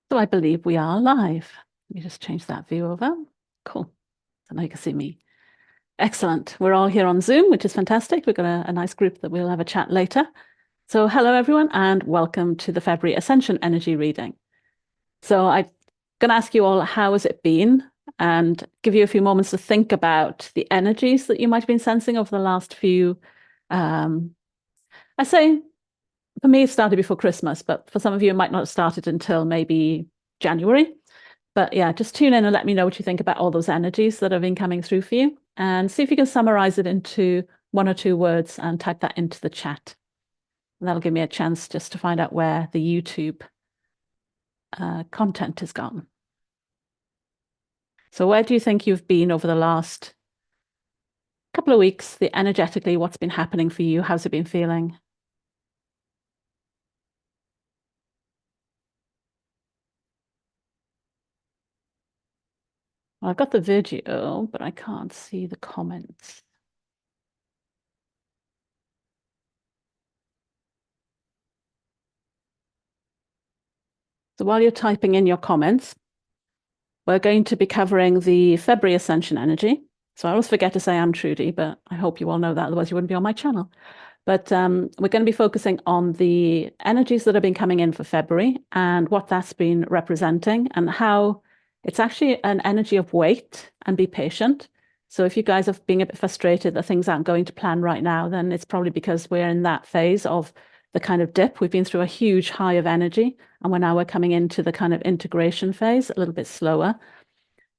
So I believe we are live. Let me just change that view over. Cool. So now you can see me. Excellent. We're all here on Zoom, which is fantastic. We've got a nice group that we'll have a chat later. So hello, everyone, and welcome to the February Ascension energy reading. So I'm going to ask you all, how has it been? And give you a few moments to think about the energies that you might have been sensing over the last few. I say, for me, it started before Christmas, but for some of you, it might not have started until maybe January. But yeah, just tune in and let me know what you think about all those energies that have been coming through for you, and see if you can summarize it into 1 or 2 words and type that into the chat. And that'll give me a chance just to find out where the YouTube content has gone. So where do you think you've been over the last couple of weeks? Energetically, what's been happening for you? How's it been feeling? Well, I've got the video, but I can't see the comments. So while you're typing in your comments, we're going to be covering the February Ascension energy. So I always forget to say I'm Trudy, but I hope you all know that, otherwise you wouldn't be on my channel. But we're going to be focusing on the energies that have been coming in for February and what that's been representing, and how it's actually an energy of wait and be patient. So if you guys are being a bit frustrated that things aren't going to plan right now, then it's probably because we're in that phase of the kind of dip. We've been through a huge high of energy, and we're coming into the kind of integration phase, a little bit slower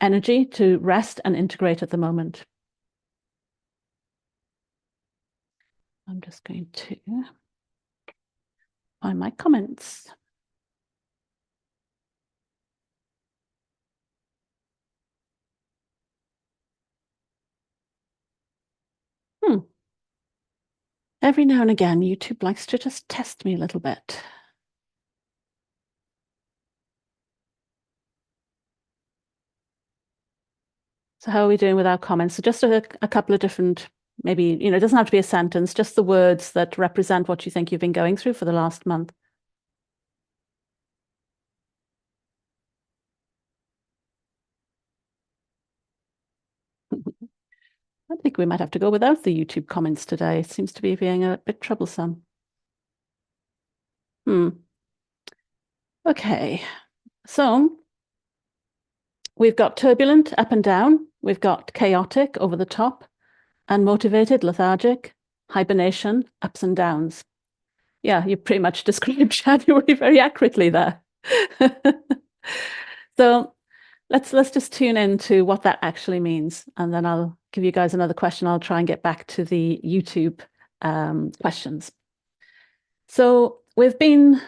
energy to rest and integrate at the moment. I'm just going to find my comments. Every now and again, YouTube likes to just test me a little bit. So how are we doing with our comments? So just a couple of different, maybe, it doesn't have to be a sentence, just the words that represent what you think you've been going through for the last month. I think we might have to go without the YouTube comments today. It seems to be being a bit troublesome. Okay, so we've got turbulent up and down. We've got chaotic over the top, unmotivated, lethargic, hibernation, ups and downs. Yeah, you pretty much described January very accurately there. So let's just tune into what that actually means, and then I'll give you guys another question. I'll try and get back to the YouTube questions. So we've been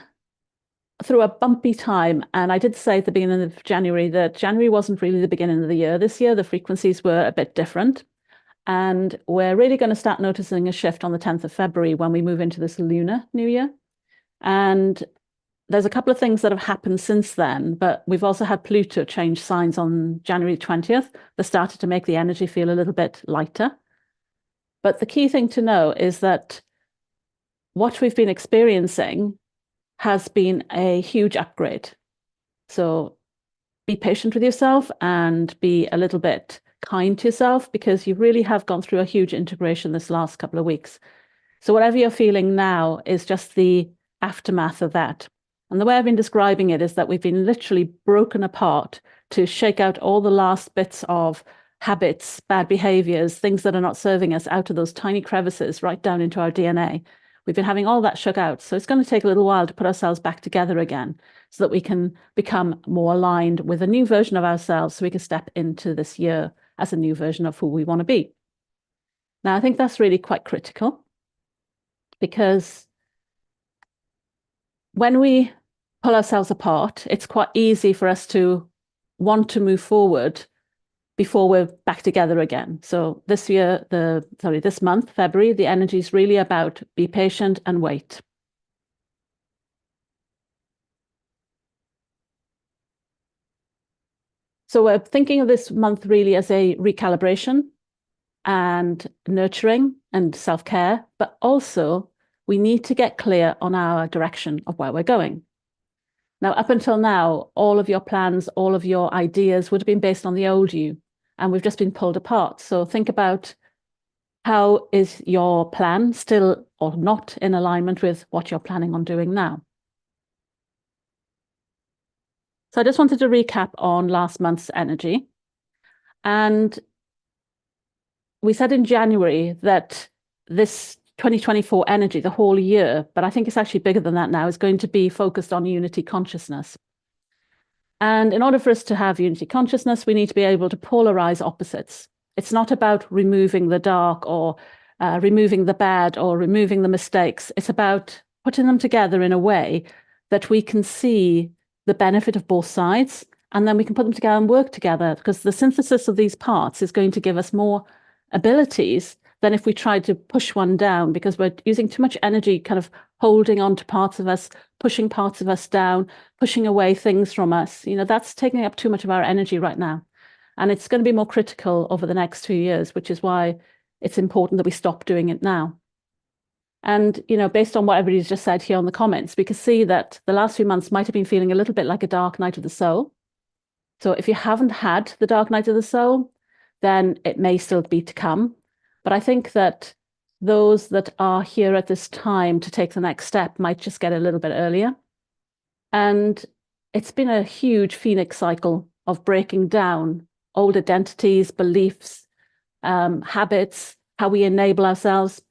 through a bumpy time, and I did say at the beginning of January that January wasn't really the beginning of the year. This year, the frequencies were a bit different, and we're really going to start noticing a shift on the 10th of February when we move into this lunar new year. And there's a couple of things that have happened since then, but we've also had Pluto change signs on January 20th that started to make the energy feel a little bit lighter. But the key thing to know is that what we've been experiencing has been a huge upgrade. So be patient with yourself and be a little bit kind to yourself, because you really have gone through a huge integration this last couple of weeks. So whatever you're feeling now is just the aftermath of that. And the way I've been describing it is that we've been literally broken apart to shake out all the last bits of habits, bad behaviors, things that are not serving us out of those tiny crevices right down into our DNA. We've been having all that shook out. So it's going to take a little while to put ourselves back together again so that we can become more aligned with a new version of ourselves, so we can step into this year as a new version of who we want to be. Now, I think that's really quite critical, because when we pull ourselves apart, it's quite easy for us to want to move forward before we're back together again. So this month, February, the energy is really about be patient and wait. So we're thinking of this month really as a recalibration and nurturing and self-care, but also we need to get clear on our direction of where we're going. Now, up until now, all of your plans, all of your ideas would have been based on the old you, and we've just been pulled apart. So think about, how is your plan still or not in alignment with what you're planning on doing now? So I just wanted to recap on last month's energy. And we said in January that this 2024 energy, the whole year, but I think it's actually bigger than that now, is going to be focused on unity consciousness. And in order for us to have unity consciousness, we need to be able to polarize opposites. It's not about removing the dark or removing the bad or removing the mistakes. It's about putting them together in a way that we can see the benefit of both sides, and then we can put them together and work together, because the synthesis of these parts is going to give us more abilities than if we tried to push one down, because we're using too much energy kind of holding on to parts of us, pushing parts of us down, pushing away things from us. That's taking up too much of our energy right now. And it's going to be more critical over the next 2 years, which is why it's important that we stop doing it now. And, based on what everybody's just said here on the comments, we can see that the last few months might have been feeling a little bit like a dark night of the soul. So if you haven't had the dark night of the soul, then it may still be to come. But I think that those that are here at this time to take the next step might just get a little bit earlier. And it's been a huge phoenix cycle of breaking down old identities, beliefs, habits, how we enable ourselves.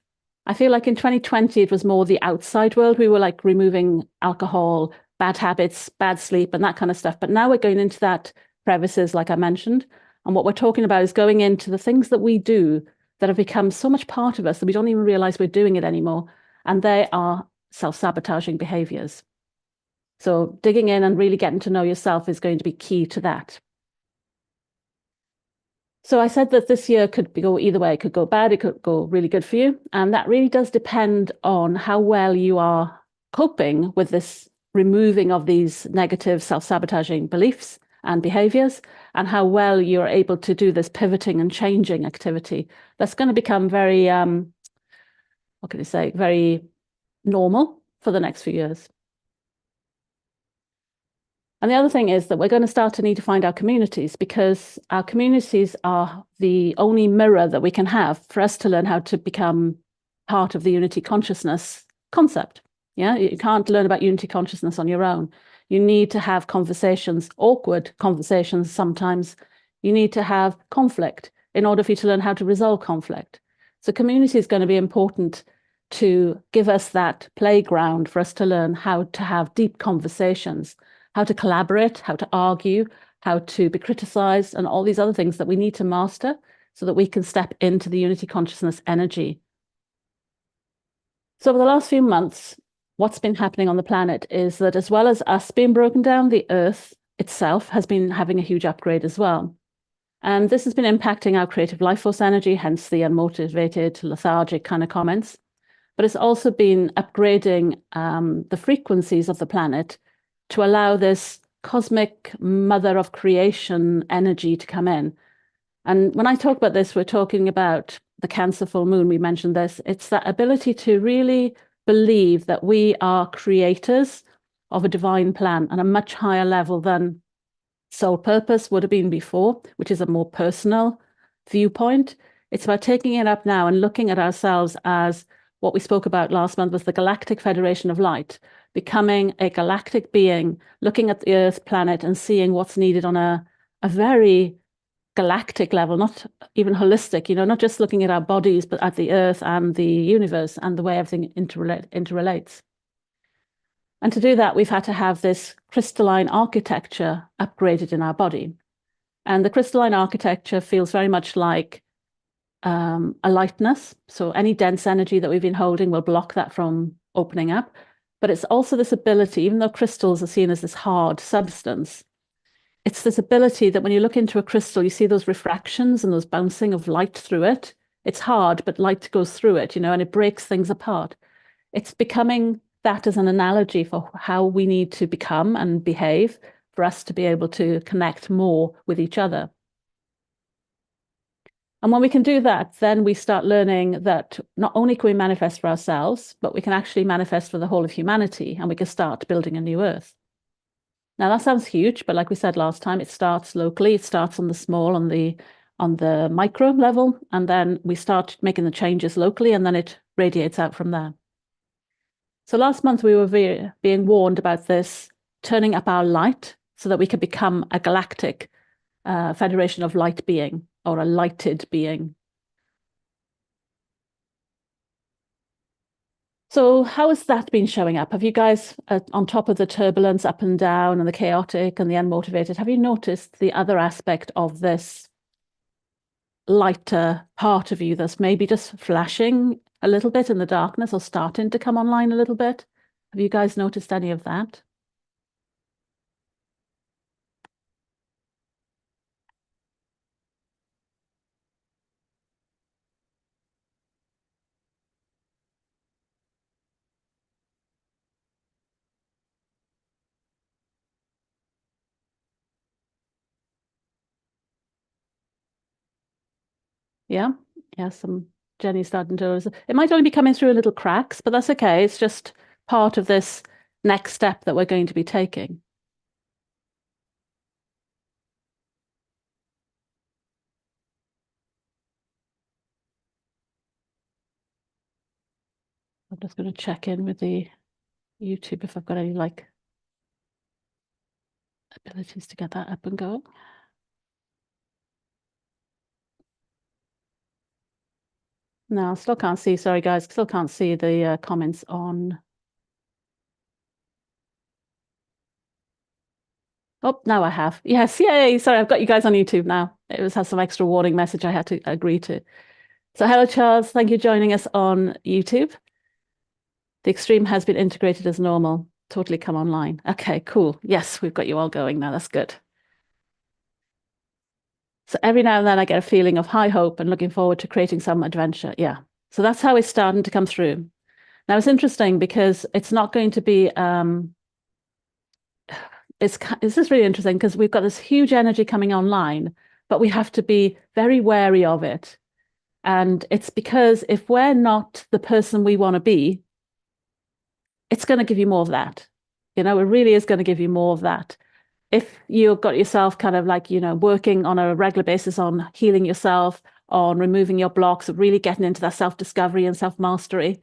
I feel like in 2020, it was more the outside world. We were like removing alcohol, bad habits, bad sleep, and that kind of stuff. But now we're going into that crevices, like I mentioned. And what we're talking about is going into the things that we do that have become so much part of us that we don't even realize we're doing it anymore. And they are self-sabotaging behaviors. So digging in and really getting to know yourself is going to be key to that. So I said that this year could go either way. It could go bad, it could go really good for you. And that really does depend on how well you are coping with this removing of these negative self-sabotaging beliefs and behaviors, and how well you're able to do this pivoting and changing activity. That's going to become very, what can I say, very normal for the next few years. And the other thing is that we're going to start to need to find our communities, because our communities are the only mirror that we can have for us to learn how to become part of the unity consciousness concept. Yeah, you can't learn about unity consciousness on your own. You need to have conversations, awkward conversations sometimes. You need to have conflict in order for you to learn how to resolve conflict. So community is going to be important to give us that playground for us to learn how to have deep conversations, how to collaborate, how to argue, how to be criticized, and all these other things that we need to master so that we can step into the unity consciousness energy. So over the last few months, what's been happening on the planet is that, as well as us being broken down, the Earth itself has been having a huge upgrade as well. And this has been impacting our creative life force energy, hence the unmotivated, lethargic kind of comments. But it's also been upgrading the frequencies of the planet to allow this cosmic mother of creation energy to come in. And when I talk about this, we're talking about the Cancer full moon. We mentioned this. It's that ability to really believe that we are creators of a divine plan on a much higher level than soul purpose would have been before, which is a more personal viewpoint. It's about taking it up now and looking at ourselves as what we spoke about last month was the Galactic Federation of Light, becoming a galactic being, looking at the Earth planet and seeing what's needed on a very galactic level, not even holistic, not just looking at our bodies, but at the Earth and the universe and the way everything interrelates. And to do that, we've had to have this crystalline architecture upgraded in our body. And the crystalline architecture feels very much like a lightness. So any dense energy that we've been holding will block that from opening up. But it's also this ability, even though crystals are seen as this hard substance, it's this ability that when you look into a crystal, you see those refractions and those bouncing of light through it. It's hard, but light goes through it, and it breaks things apart. It's becoming that as an analogy for how we need to become and behave for us to be able to connect more with each other. And when we can do that, then we start learning that not only can we manifest for ourselves, but we can actually manifest for the whole of humanity, and we can start building a new Earth. Now that sounds huge, but like we said last time, it starts locally. It starts on the small, on the micro level, and then we start making the changes locally, and then it radiates out from there. So last month we were being warned about this, turning up our light so that we could become a galactic federation of light being, or a lighted being. So how has that been showing up? Have you guys, on top of the turbulence up and down and the chaotic and the unmotivated, have you noticed the other aspect of this lighter part of you that's maybe just flashing a little bit in the darkness or starting to come online a little bit? Have you guys noticed any of that? Yeah, yeah, Jenny's starting to. It might only be coming through a little cracks, but that's okay. It's just part of this next step that we're going to be taking. I'm just going to check in with the YouTube if I've got any like abilities to get that up and going. No, still can't see. Sorry, guys, still can't see the comments on. Oh, now I have. Yes, yay. Sorry, I've got you guys on YouTube now. It has some extra warning message I had to agree to. So hello, Charles. Thank you for joining us on YouTube. The extreme has been integrated as normal. Totally come online. Okay, cool. Yes, we've got you all going now. That's good. So every now and then I get a feeling of high hope and looking forward to creating some adventure. Yeah. So that's how it's starting to come through. Now it's interesting because it's not going to be this is really interesting because we've got this huge energy coming online, but we have to be very wary of it. And it's because if we're not the person we want to be, it's going to give you more of that. You know, it really is going to give you more of that. If you've got yourself kind of like, working on a regular basis on healing yourself, on removing your blocks, of really getting into that self-discovery and self-mastery,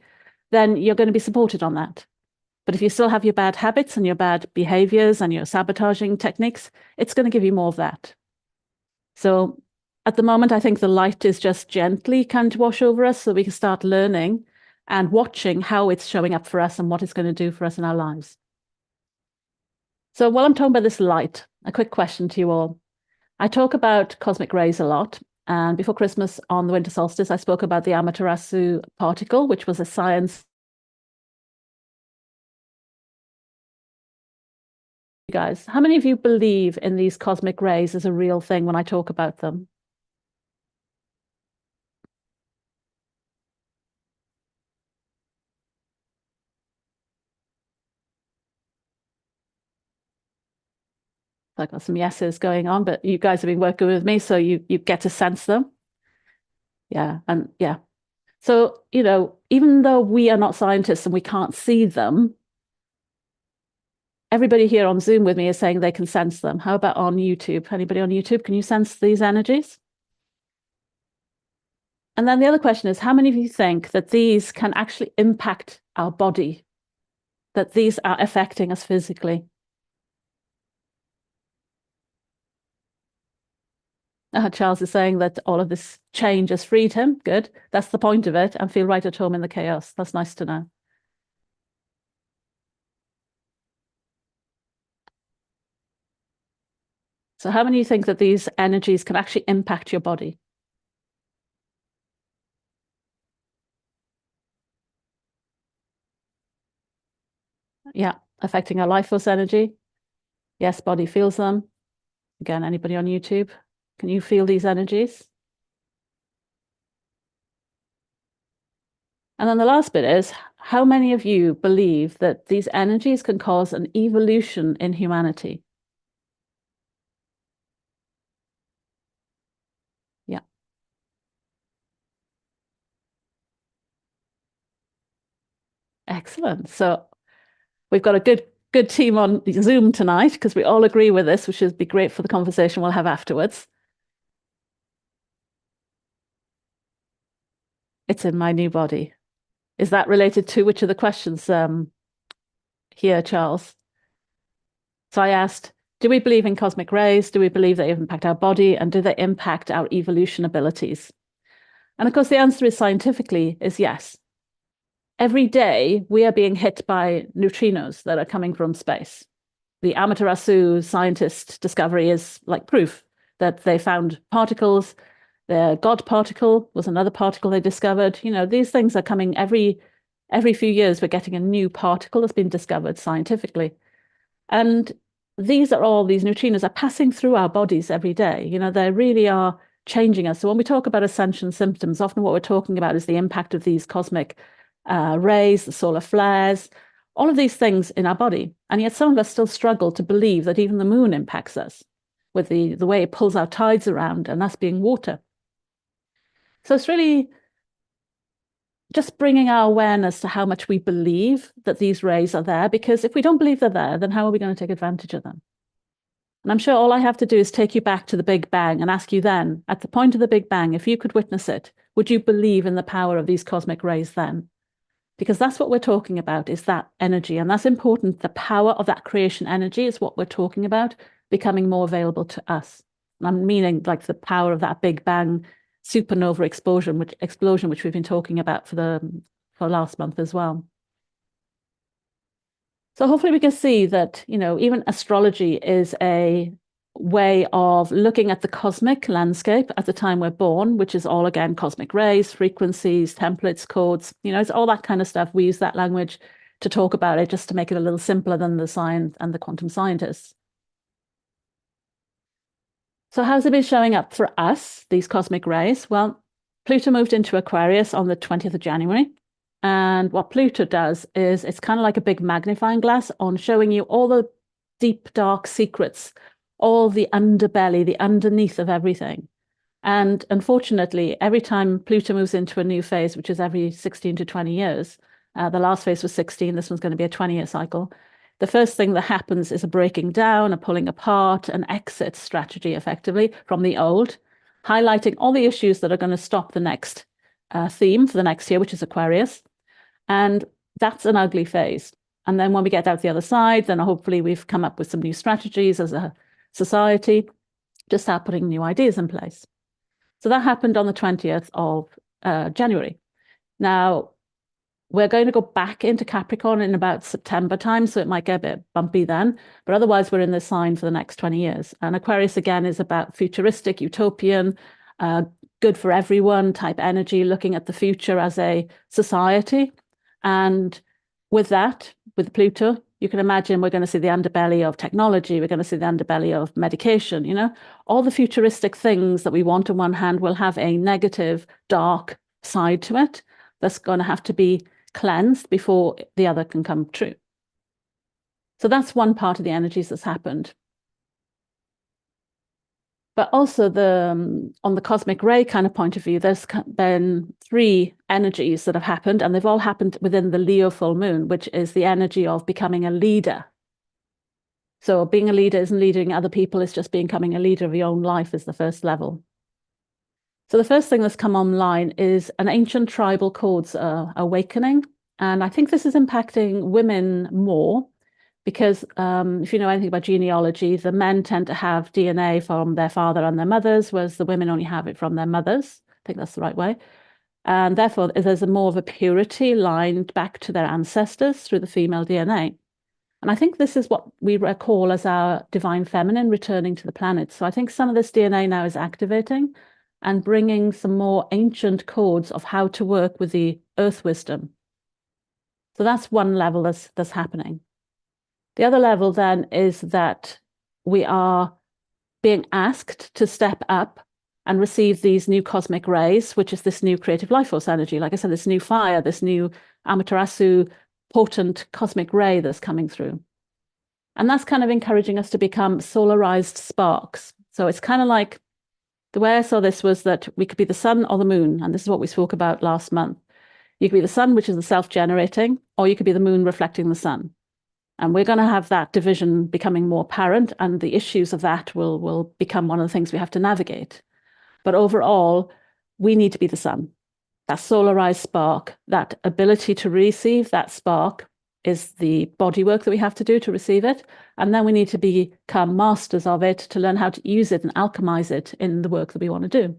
then you're going to be supported on that. But if you still have your bad habits and your bad behaviors and your sabotaging techniques, it's going to give you more of that. So at the moment, I think the light is just gently kind of wash over us so we can start learning and watching how it's showing up for us and what it's going to do for us in our lives. So while I'm talking about this light, a quick question to you all. I talk about cosmic rays a lot. And before Christmas on the winter solstice, I spoke about the Amaterasu particle, which was a science. Guys, how many of you believe in these cosmic rays as a real thing when I talk about them? I've got some yeses going on, but you guys have been working with me, so you get to sense them. Yeah, and yeah. So, even though we are not scientists and we can't see them, everybody here on Zoom with me is saying they can sense them. How about on YouTube? Anybody on YouTube, can you sense these energies? And then the other question is, how many of you think that these can actually impact our body, that these are affecting us physically? Charles is saying that all of this change has freed him. Good. That's the point of it. And feel right at home in the chaos. That's nice to know. So how many of you think that these energies can actually impact your body? Yeah, affecting our life force energy. Yes, body feels them. Again, anybody on YouTube? Can you feel these energies? And then the last bit is, how many of you believe that these energies can cause an evolution in humanity? Yeah. Excellent. So we've got a good good team on Zoom tonight because we all agree with this, which would be great for the conversation we'll have afterwards. It's in my new body. Is that related to which of the questions here, Charles? So I asked, do we believe in cosmic rays? Do we believe they impact our body? And do they impact our evolution abilities? And of course, the answer is scientifically is yes. Every day, we are being hit by neutrinos that are coming from space. The Amaterasu scientist discovery is like proof that they found particles. The God particle was another particle they discovered. You know, these things are coming every few years. We're getting a new particle that's been discovered scientifically. And these neutrinos are passing through our bodies every day. You know, they really are changing us. So when we talk about ascension symptoms, often what we're talking about is the impact of these cosmic rays, the solar flares, all of these things in our body. And yet some of us still struggle to believe that even the moon impacts us with the way it pulls our tides around and us being water. So it's really just bringing our awareness to how much we believe that these rays are there, because if we don't believe they're there, then how are we going to take advantage of them? And I'm sure all I have to do is take you back to the Big Bang and ask you then, at the point of the Big Bang, if you could witness it, would you believe in the power of these cosmic rays then? Because that's what we're talking about, is that energy. And that's important. The power of that creation energy is what we're talking about, becoming more available to us. And I'm meaning like the power of that Big Bang supernova explosion, which we've been talking about for last month as well. So hopefully we can see that, you know, even astrology is a way of looking at the cosmic landscape at the time we're born, which is all, again, cosmic rays, frequencies, templates, codes, you know, it's all that kind of stuff. We use that language to talk about it just to make it a little simpler than the science and the quantum scientists. So how's it been showing up for us, these cosmic rays? Well, Pluto moved into Aquarius on the 20th of January. And what Pluto does is it's kind of like a big magnifying glass on showing you all the deep, dark secrets, all the underbelly, the underneath of everything. And unfortunately, every time Pluto moves into a new phase, which is every 16 to 20 years, the last phase was 16, this one's going to be a 20-year cycle. The first thing that happens is a breaking down, a pulling apart, an exit strategy, effectively, from the old, highlighting all the issues that are going to stop the next theme for the next year, which is Aquarius. And that's an ugly phase. And then when we get out the other side, then hopefully we've come up with some new strategies as a society to start putting new ideas in place. So that happened on the 20th of January. Now, we're going to go back into Capricorn in about September time, so it might get a bit bumpy then. But otherwise, we're in this sign for the next 20 years. And Aquarius, again, is about futuristic, utopian, good for everyone type energy, looking at the future as a society. And with that, with Pluto, you can imagine we're going to see the underbelly of technology. We're going to see the underbelly of medication, you know, all the futuristic things that we want on one hand will have a negative, dark side to it that's going to have to be cleansed before the other can come true. So that's one part of the energies that's happened. But also on the cosmic ray kind of point of view, there's been 3 energies that have happened, and they've all happened within the Leo full moon, which is the energy of becoming a leader. So being a leader isn't leading other people, it's just becoming a leader of your own life is the first level. So the first thing that's come online is an ancient tribal codes awakening. And I think this is impacting women more because if you know anything about genealogy, the men tend to have DNA from their father and their mothers, whereas the women only have it from their mothers. I think that's the right way. And therefore, there's more of a purity lined back to their ancestors through the female DNA. And I think this is what we recall as our divine feminine returning to the planet. So I think some of this DNA now is activating and bringing some more ancient codes of how to work with the earth wisdom. So that's one level that's happening. The other level then is that we are being asked to step up and receive these new cosmic rays, which is this new creative life force energy. Like I said, this new fire, this new Amaterasu potent cosmic ray that's coming through. And that's kind of encouraging us to become solarized sparks. So it's kind of like, the way I saw this was that we could be the sun or the moon. And this is what we spoke about last month. You could be the sun, which is the self-generating, or you could be the moon reflecting the sun. And we're going to have that division becoming more apparent, and the issues of that will become one of the things we have to navigate. But overall, we need to be the sun. That solarized spark, that ability to receive that spark is the body work that we have to do to receive it. And then we need to become masters of it to learn how to use it and alchemize it in the work that we want to do.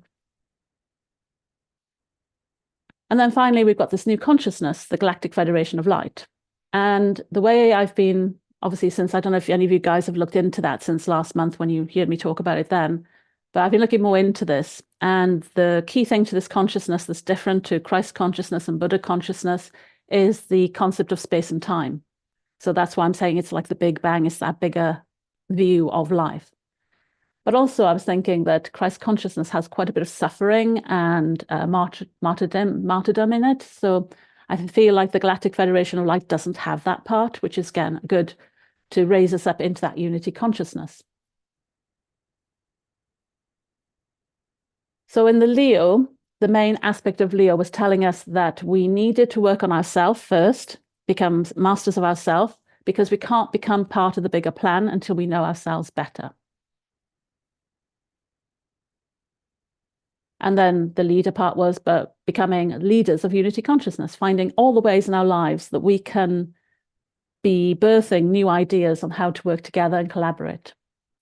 And then finally, we've got this new consciousness, the Galactic Federation of Light. And the way I've been, obviously, since I don't know if any of you guys have looked into that since last month when you heard me talk about it then, but I've been looking more into this. And the key thing to this consciousness that's different to Christ consciousness and Buddha consciousness is the concept of space and time. So that's why I'm saying it's like the Big Bang, it's that bigger view of life. But also I was thinking that Christ consciousness has quite a bit of suffering and martyrdom in it. So I feel like the Galactic Federation of Light doesn't have that part, which is, again, good to raise us up into that unity consciousness. So in the Leo, the main aspect of Leo was telling us that we needed to work on ourselves first, become masters of ourselves, because we can't become part of the bigger plan until we know ourselves better. And then the leader part was about becoming leaders of unity consciousness, finding all the ways in our lives that we can be birthing new ideas on how to work together and collaborate.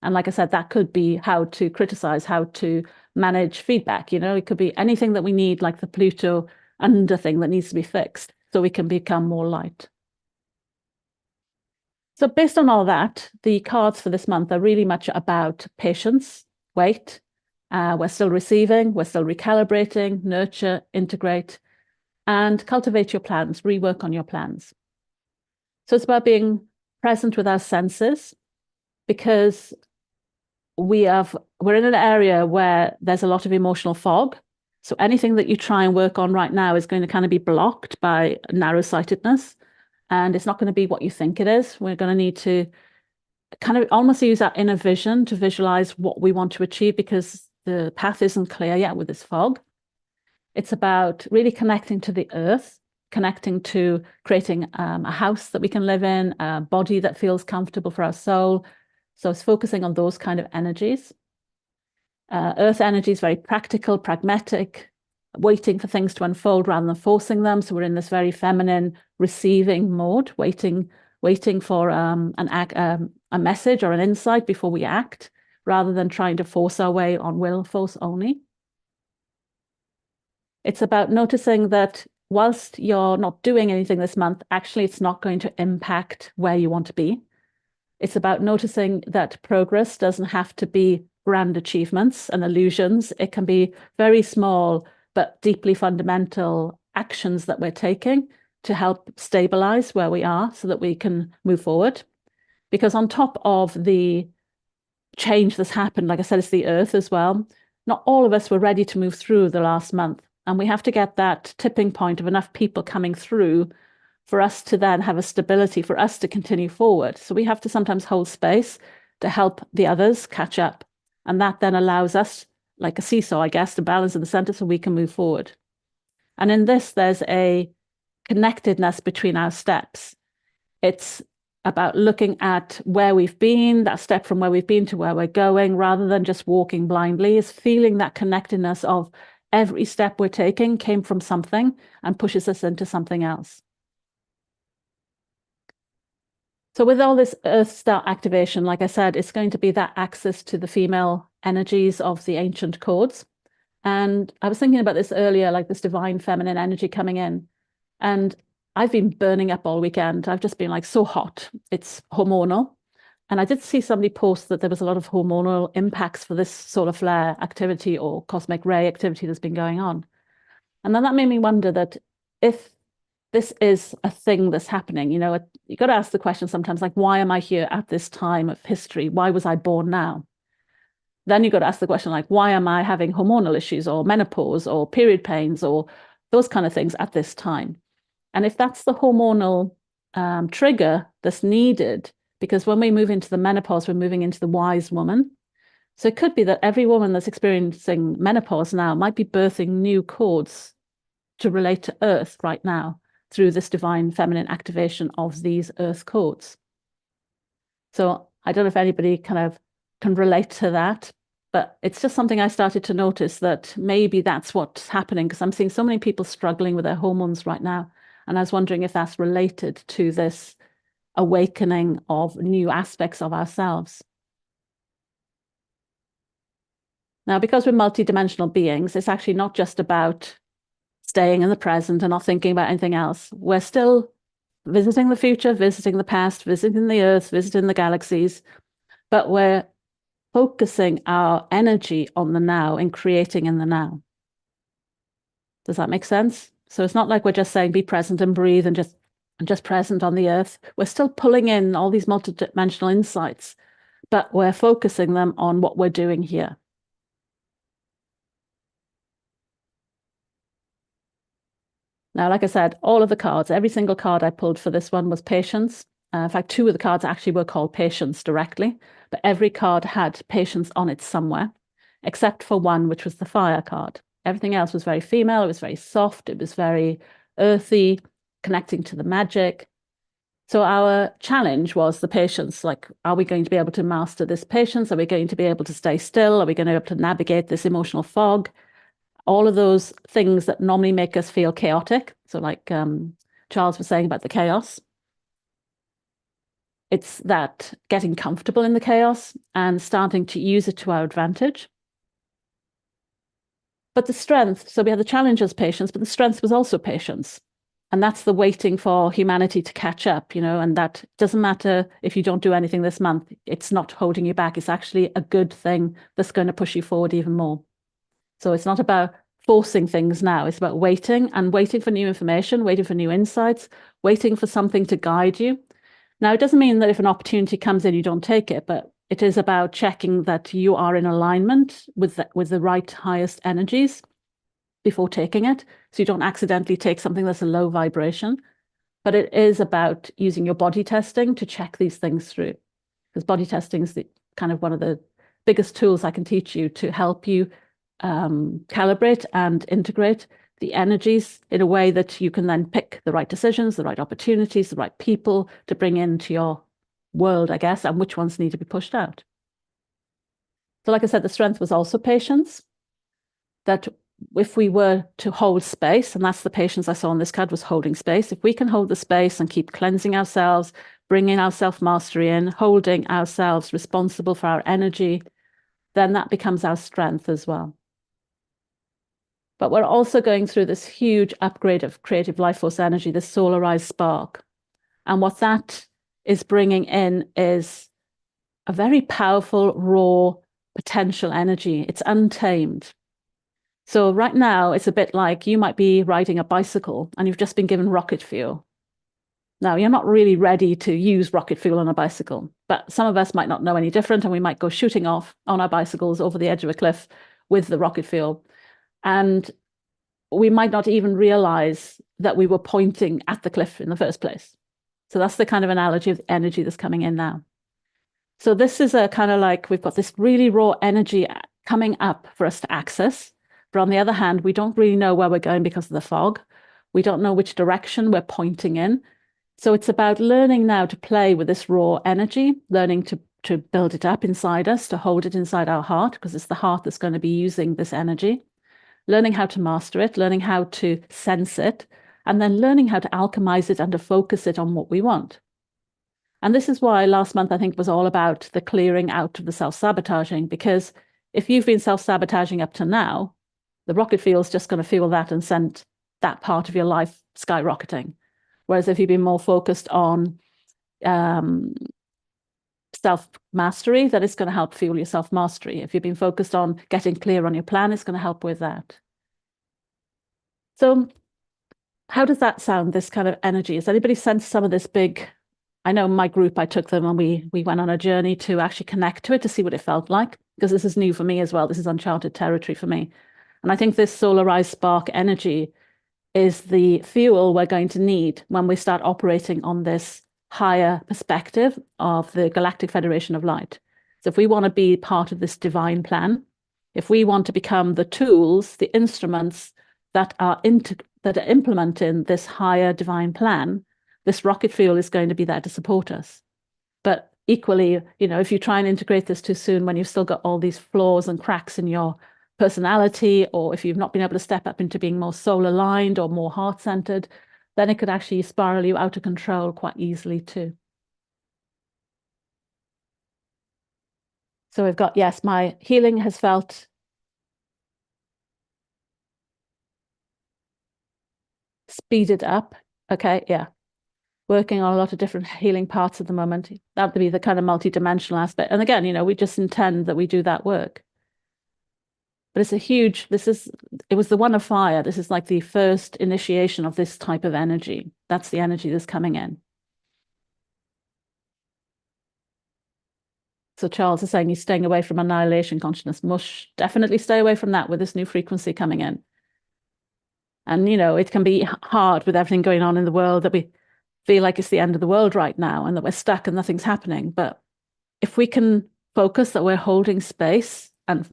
And like I said, that could be how to criticize, how to manage feedback. It could be anything that we need, like the Pluto under thing that needs to be fixed so we can become more light. So based on all that, the cards for this month are really much about patience, wait. We're still receiving, we're still recalibrating, nurture, integrate, and cultivate your plans, rework on your plans. So it's about being present with our senses, because we're in an area where there's a lot of emotional fog. So anything that you try and work on right now is going to kind of be blocked by narrow-sightedness, and it's not going to be what you think it is. We're going to need to kind of almost use that inner vision to visualize what we want to achieve, because the path isn't clear yet with this fog. It's about really connecting to the earth, connecting to creating a house that we can live in, a body that feels comfortable for our soul. So it's focusing on those kind of energies. Earth energy is very practical, pragmatic, waiting for things to unfold rather than forcing them. So we're in this very feminine receiving mode, waiting for a message or an insight before we act, rather than trying to force our way on will force only. It's about noticing that whilst you're not doing anything this month, actually it's not going to impact where you want to be. It's about noticing that progress doesn't have to be grand achievements and illusions. It can be very small but deeply fundamental actions that we're taking to help stabilize where we are so that we can move forward. Because on top of the change that's happened, like I said, it's the earth as well. Not all of us were ready to move through the last month. And we have to get that tipping point of enough people coming through for us to then have a stability, for us to continue forward. So we have to sometimes hold space to help the others catch up. And that then allows us, like a seesaw, I guess, to balance in the center so we can move forward. And in this, there's a connectedness between our steps. It's about looking at where we've been, that step from where we've been to where we're going, rather than just walking blindly, is feeling that connectedness of every step we're taking came from something and pushes us into something else. So with all this Earth Star activation, like I said, it's going to be that access to the female energies of the ancient codes. And I was thinking about this earlier, like this divine feminine energy coming in. And I've been burning up all weekend. I've just been like so hot. It's hormonal. And I did see somebody post that there was a lot of hormonal impacts for this solar flare activity or cosmic ray activity that's been going on. And then that made me wonder that if this is a thing that's happening, you got to ask the question sometimes, like, why am I here at this time of history? Why was I born now? Then you got to ask the question, like, why am I having hormonal issues or menopause or period pains or those kind of things at this time? And if that's the hormonal trigger that's needed, because when we move into the menopause, we're moving into the wise woman. So it could be that every woman that's experiencing menopause now might be birthing new codes to relate to Earth right now through this divine feminine activation of these Earth codes. So I don't know if anybody kind of can relate to that, but it's just something I started to notice that maybe that's what's happening, because I'm seeing so many people struggling with their hormones right now. And I was wondering if that's related to this awakening of new aspects of ourselves. Now, because we're multidimensional beings, it's actually not just about staying in the present and not thinking about anything else. We're still visiting the future, visiting the past, visiting the earth, visiting the galaxies, but we're focusing our energy on the now and creating in the now. Does that make sense? So it's not like we're just saying be present and breathe and just present on the earth. We're still pulling in all these multidimensional insights, but we're focusing them on what we're doing here. Now, like I said, all of the cards, every single card I pulled for this one was patience. In fact, two of the cards actually were called patience directly, but every card had patience on it somewhere, except for one, which was the fire card. Everything else was very female. It was very soft. It was very earthy, connecting to the magic. So our challenge was the patience. Like, are we going to be able to master this patience? Are we going to be able to stay still? Are we going to be able to navigate this emotional fog? All of those things that normally make us feel chaotic. So like Charles was saying about the chaos, it's that getting comfortable in the chaos and starting to use it to our advantage. But the strength, so we had the challenge as patience, but the strength was also patience. And that's the waiting for humanity to catch up, and that doesn't matter if you don't do anything this month. It's not holding you back. It's actually a good thing that's going to push you forward even more. So it's not about forcing things now. It's about waiting and waiting for new information, waiting for new insights, waiting for something to guide you. Now, it doesn't mean that if an opportunity comes in, you don't take it, but it is about checking that you are in alignment with the right highest energies before taking it. So you don't accidentally take something that's a low vibration. But it is about using your body testing to check these things through. Because body testing is kind of one of the biggest tools I can teach you to help you calibrate and integrate the energies in a way that you can then pick the right decisions, the right opportunities, the right people to bring into your world, I guess, and which ones need to be pushed out. So like I said, the strength was also patience, that if we were to hold space, and that's the patience I saw on this card, was holding space. If we can hold the space and keep cleansing ourselves, bringing our self-mastery in, holding ourselves responsible for our energy, then that becomes our strength as well. But we're also going through this huge upgrade of creative life force energy, this solarised spark. And what that is bringing in is a very powerful, raw, potential energy. It's untamed. So right now, it's a bit like you might be riding a bicycle and you've just been given rocket fuel. Now, you're not really ready to use rocket fuel on a bicycle, but some of us might not know any different, and we might go shooting off on our bicycles over the edge of a cliff with the rocket fuel. And we might not even realize that we were pointing at the cliff in the first place. So that's the kind of analogy of the energy that's coming in now. So this is a kind of like we've got this really raw energy coming up for us to access. But on the other hand, we don't really know where we're going because of the fog. We don't know which direction we're pointing in. So it's about learning now to play with this raw energy, learning to build it up inside us, to hold it inside our heart, because it's the heart that's going to be using this energy. Learning how to master it, learning how to sense it, and then learning how to alchemize it and to focus it on what we want. And this is why last month, I think, was all about the clearing out of the self-sabotaging, because if you've been self-sabotaging up to now, the rocket fuel is just going to fuel that and send that part of your life skyrocketing. Whereas if you've been more focused on self-mastery, that is going to help fuel your self-mastery. If you've been focused on getting clear on your plan, it's going to help with that. So how does that sound, this kind of energy? Has anybody sensed some of this big... I know my group, I took them and we went on a journey to actually connect to it, to see what it felt like, because this is new for me as well. This is uncharted territory for me. And I think this solarized spark energy is the fuel we're going to need when we start operating on this higher perspective of the Galactic Federation of Light. So if we want to be part of this divine plan, if we want to become the tools, the instruments that are implementing this higher divine plan, this rocket fuel is going to be there to support us. But equally, if you try and integrate this too soon when you've still got all these flaws and cracks in your personality, or if you've not been able to step up into being more soul aligned or more heart centered, then it could actually spiral you out of control quite easily too. So we've got, yes, my healing has felt speeded up. Okay, yeah. Working on a lot of different healing parts at the moment. That would be the kind of multi-dimensional aspect. And again, we just intend that we do that work. But it's it was the one of fire. This is like the first initiation of this type of energy. That's the energy that's coming in. So Charles is saying he's staying away from annihilation consciousness. Mush, definitely stay away from that with this new frequency coming in. And, it can be hard with everything going on in the world that we feel like it's the end of the world right now and that we're stuck and nothing's happening. But if we can focus that we're holding space and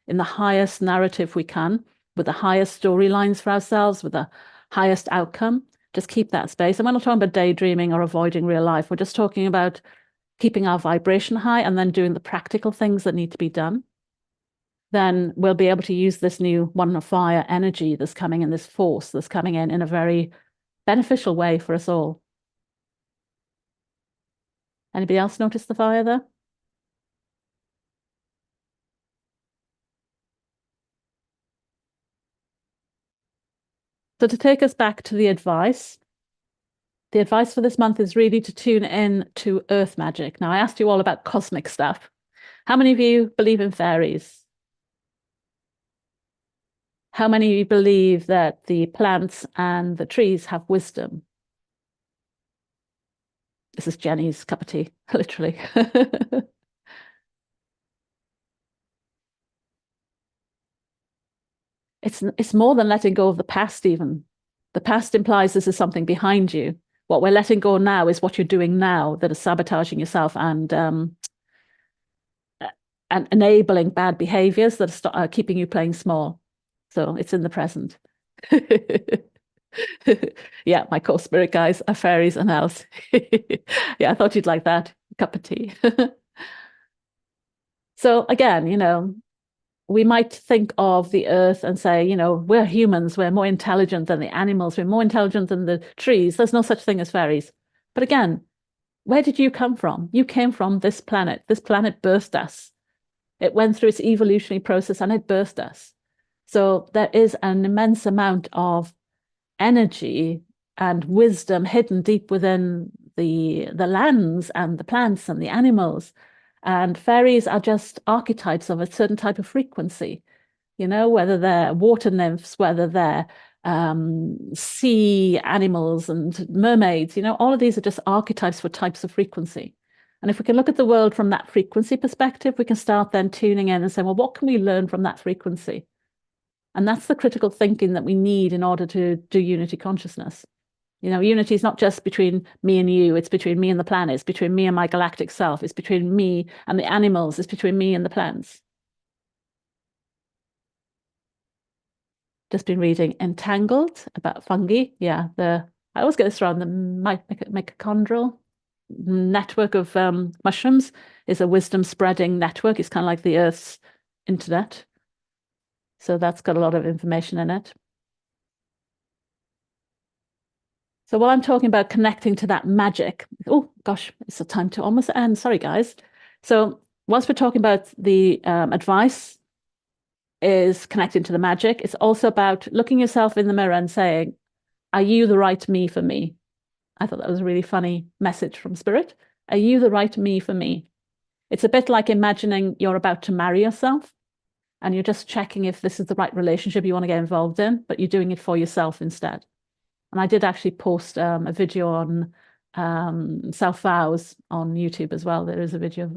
in the highest narrative we can, with the highest storylines for ourselves, with the highest outcome, just keep that space. And we're not talking about daydreaming or avoiding real life. We're just talking about keeping our vibration high and then doing the practical things that need to be done. Then we'll be able to use this new one of fire energy that's coming in, this force that's coming in a very beneficial way for us all. Anybody else notice the fire there? So to take us back to the advice for this month is really to tune in to earth magic. Now, I asked you all about cosmic stuff. How many of you believe in fairies? How many of you believe that the plants and the trees have wisdom? This is Jenny's cup of tea, literally. It's more than letting go of the past, even. The past implies this is something behind you. What we're letting go now is what you're doing now that is sabotaging yourself and enabling bad behaviors that are keeping you playing small. So it's in the present. Yeah, my co-spirit guys are fairies and elves. Yeah, I thought you'd like that cup of tea. So again, we might think of the earth and say, we're humans, we're more intelligent than the animals, we're more intelligent than the trees. There's no such thing as fairies. But again, where did you come from? You came from this planet. This planet birthed us. It went through its evolutionary process and it birthed us. So there is an immense amount of energy and wisdom hidden deep within the lands and the plants and the animals. And fairies are just archetypes of a certain type of frequency, whether they're water nymphs, whether they're sea animals and mermaids, all of these are just archetypes for types of frequency. And if we can look at the world from that frequency perspective, we can start then tuning in and saying, well, what can we learn from that frequency? And that's the critical thinking that we need in order to do unity consciousness. Unity is not just between me and you, it's between me and the planet, it's between me and my galactic self, it's between me and the animals, it's between me and the plants. Just been reading Entangled about fungi. Yeah, I always get this wrong, the mitochondrial network of mushrooms is a wisdom spreading network. It's kind of like the Earth's internet. So that's got a lot of information in it. So while I'm talking about connecting to that magic, oh gosh, it's a time to almost end. Sorry, guys. So once we're talking about the advice is connecting to the magic, it's also about looking yourself in the mirror and saying, are you the right me for me? I thought that was a really funny message from Spirit. Are you the right me for me? It's a bit like imagining you're about to marry yourself and you're just checking if this is the right relationship you want to get involved in, but you're doing it for yourself instead. And I did actually post a video on self-vows on YouTube as well. There is a video,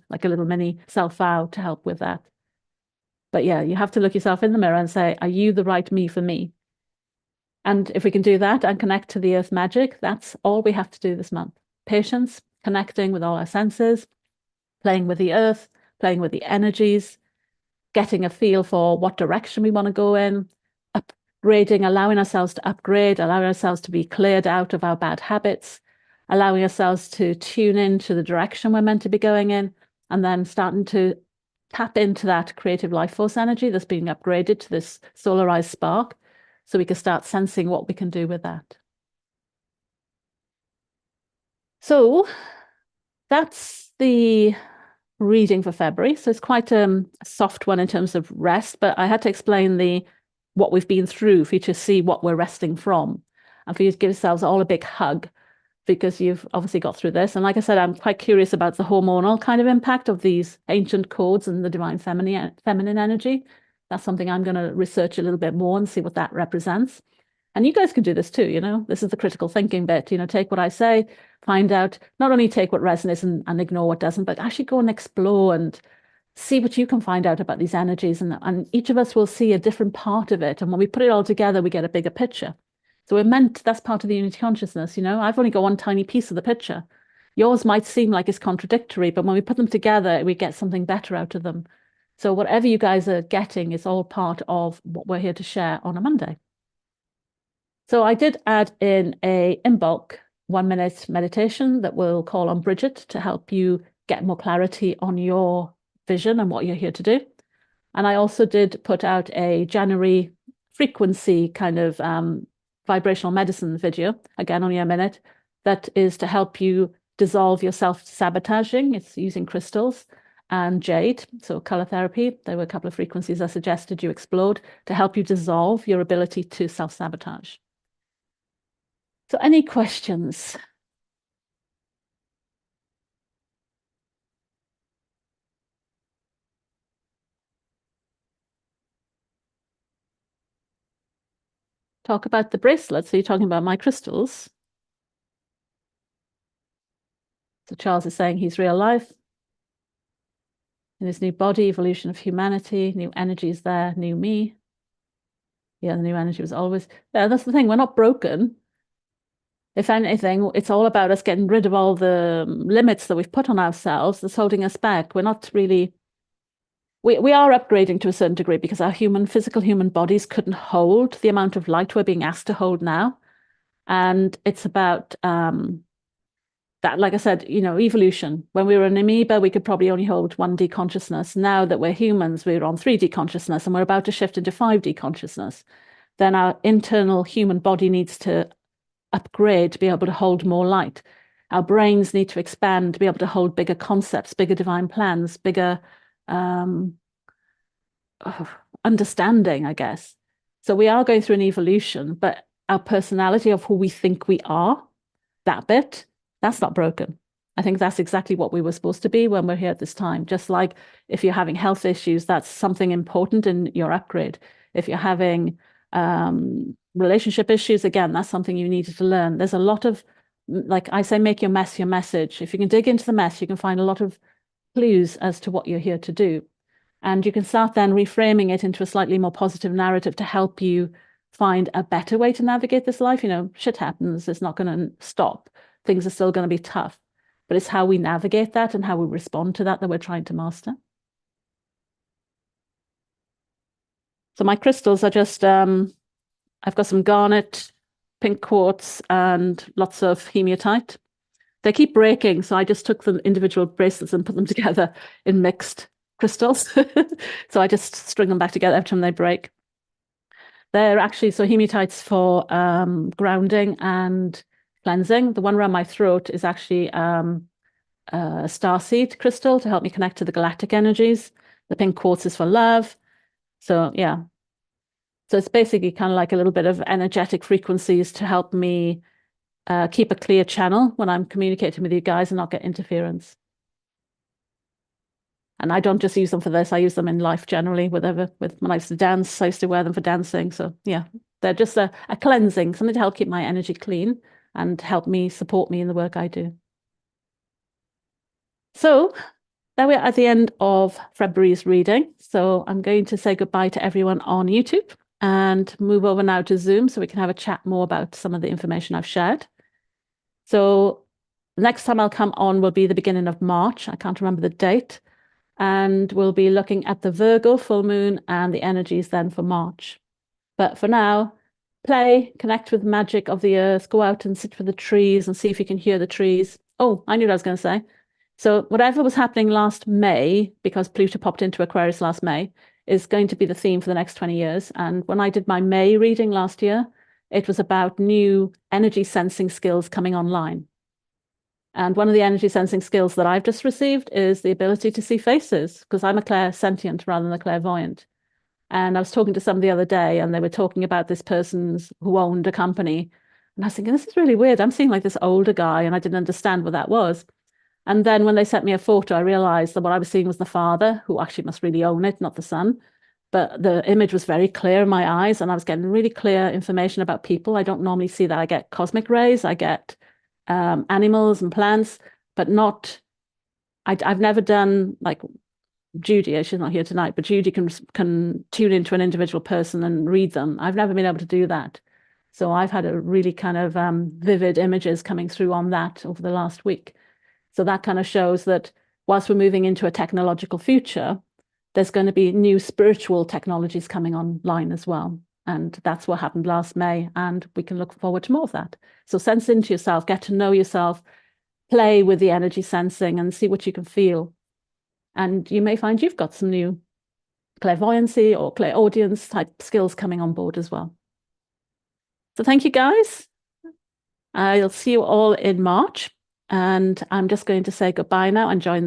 like a little mini self-vow to help with that. But yeah, you have to look yourself in the mirror and say, are you the right me for me? And if we can do that and connect to the earth magic, that's all we have to do this month. Patience, connecting with all our senses, playing with the earth, playing with the energies, getting a feel for what direction we want to go in, upgrading, allowing ourselves to upgrade, allowing ourselves to be cleared out of our bad habits, allowing ourselves to tune into the direction we're meant to be going in, and then starting to tap into that creative life force energy that's being upgraded to this solarized spark, so we can start sensing what we can do with that. So that's the reading for February. So it's quite a soft one in terms of rest, but I had to explain what we've been through for you to see what we're resting from, and for you to give yourselves all a big hug, because you've obviously got through this. And like I said, I'm quite curious about the hormonal kind of impact of these ancient codes and the divine feminine energy. That's something I'm going to research a little bit more and see what that represents. And you guys can do this too, this is the critical thinking bit, take what I say, find out, not only take what resonates and ignore what doesn't, but actually go and explore and see what you can find out about these energies. And each of us will see a different part of it. And when we put it all together, we get a bigger picture. So that's part of the unity consciousness, I've only got one tiny piece of the picture. Yours might seem like it's contradictory, but when we put them together, we get something better out of them. So whatever you guys are getting is all part of what we're here to share on a Monday. So I did add in in bulk 1 minute meditation that we'll call on Bridget to help you get more clarity on your vision and what you're here to do. And I also did put out a January frequency kind of vibrational medicine video, again, only a minute, that is to help you dissolve your self-sabotaging. It's using crystals and jade, so color therapy. There were a couple of frequencies I suggested you explode to help you dissolve your ability to self-sabotage. So any questions? Talk about the bracelets. So you're talking about my crystals. So Charles is saying he's real life. In his new body, evolution of humanity, new energies there, new me. Yeah, the new energy was always there. That's the thing. We're not broken. If anything, it's all about us getting rid of all the limits that we've put on ourselves that's holding us back. We're not really, we are upgrading to a certain degree because our physical human bodies couldn't hold the amount of light we're being asked to hold now. And it's about that, like I said, evolution. When we were an amoeba, we could probably only hold 1D consciousness. Now that we're humans, we're on 3D consciousness and we're about to shift into 5D consciousness. Then our internal human body needs to upgrade to be able to hold more light. Our brains need to expand to be able to hold bigger concepts, bigger divine plans, bigger understanding, I guess. So we are going through an evolution, but our personality of who we think we are, that bit, that's not broken. I think that's exactly what we were supposed to be when we're here at this time. Just like if you're having health issues, that's something important in your upgrade. If you're having relationship issues, again, that's something you needed to learn. There's a lot of, like I say, make your mess your message. If you can dig into the mess, you can find a lot of clues as to what you're here to do. And you can start then reframing it into a slightly more positive narrative to help you find a better way to navigate this life. Shit happens. It's not going to stop. Things are still going to be tough. But it's how we navigate that and how we respond to that we're trying to master. So my crystals are just, I've got some garnet, pink quartz, and lots of hematite. They keep breaking, so I just took the individual bracelets and put them together in mixed crystals. So I just string them back together every time they break. They're actually, so hematite's for grounding and cleansing. The one around my throat is actually a starseed crystal to help me connect to the galactic energies. The pink quartz is for love. So yeah. So it's basically kind of like a little bit of energetic frequencies to help me keep a clear channel when I'm communicating with you guys and not get interference. And I don't just use them for this. I use them in life generally, when I used to dance, I used to wear them for dancing. So yeah, they're just a cleansing, something to help keep my energy clean and help me support me in the work I do. So there we're at the end of February's reading. So I'm going to say goodbye to everyone on YouTube and move over now to Zoom so we can have a chat more about some of the information I've shared. So the next time I'll come on will be the beginning of March. I can't remember the date. And we'll be looking at the Virgo full moon and the energies then for March. But for now, play, connect with the magic of the earth, go out and sit with the trees and see if you can hear the trees. Oh, I knew what I was going to say. So whatever was happening last May, because Pluto popped into Aquarius last May, is going to be the theme for the next 20 years. And when I did my May reading last year, it was about new energy sensing skills coming online. And one of the energy sensing skills that I've just received is the ability to see faces, because I'm a clairsentient rather than a clairvoyant. And I was talking to somebody the other day, and they were talking about this person who owned a company. And I was thinking, this is really weird. I'm seeing like this older guy, and I didn't understand what that was. And then when they sent me a photo, I realized that what I was seeing was the father, who actually must really own it, not the son. But the image was very clear in my eyes, and I was getting really clear information about people. I don't normally see that. I get cosmic rays, I get animals and plants, but not. I've never done like Judy. She's not here tonight, but Judy can tune into an individual person and read them. I've never been able to do that. So I've had a really kind of vivid images coming through on that over the last week. So that kind of shows that whilst we're moving into a technological future, there's going to be new spiritual technologies coming online as well. And that's what happened last May. And we can look forward to more of that. So sense into yourself, get to know yourself, play with the energy sensing and see what you can feel. And you may find you've got some new clairvoyancy or clairaudience type skills coming on board as well. So thank you, guys. I'll see you all in March. And I'm just going to say goodbye now and join the